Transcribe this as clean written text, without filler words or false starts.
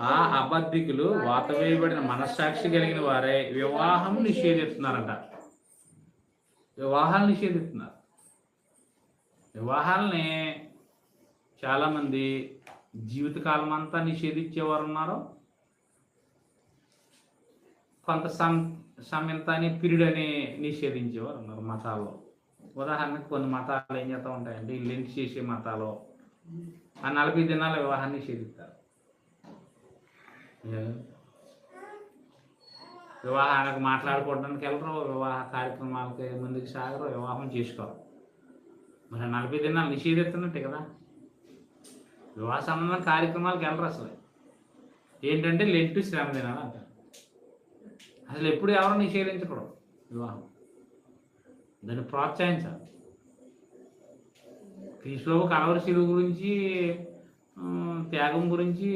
ఆ అబద్ధికులు వాత వేయబడిన మనస్సాక్షి కలిగిన వారే వివాహం నిషేధిస్తున్నారంట. వివాహాలు నిషేధిస్తున్నారు. వివాహాలని చాలామంది జీవితకాలం అంతా నిషేధించేవారు ఉన్నారు. కొంత సమయంత అని పీరియడ్ అని నిషేధించేవారు ఉన్నారు మతాల్లో. ఉదాహరణకు కొన్ని మతాలు ఏం చేస్తూ ఉంటాయంటే లెంట్ చేసే మతాలు ఆ 40 దినాల వివాహాన్ని నిషేధిస్తారు. వివాహానికి మాట్లాడుకోవడానికి వెళ్ళరు, వివాహ కార్యక్రమాలకి ముందుకు సాగరు, వివాహం చేసుకోరు. మరి 40 దినాలు నిషేధిస్తున్నట్టే కదా. వివాహ సంబంధం కార్యక్రమాలకు వెళ్ళరు. అసలు ఏంటంటే లెంటు శ్రమ దినాలు అంటారు. అసలు ఎప్పుడు ఎవరు నిషేధించకూడదు వివాహం, దాన్ని ప్రోత్సహించాలి. క్రీస్తువు కలవరి శిలువ గురించి త్యాగం గురించి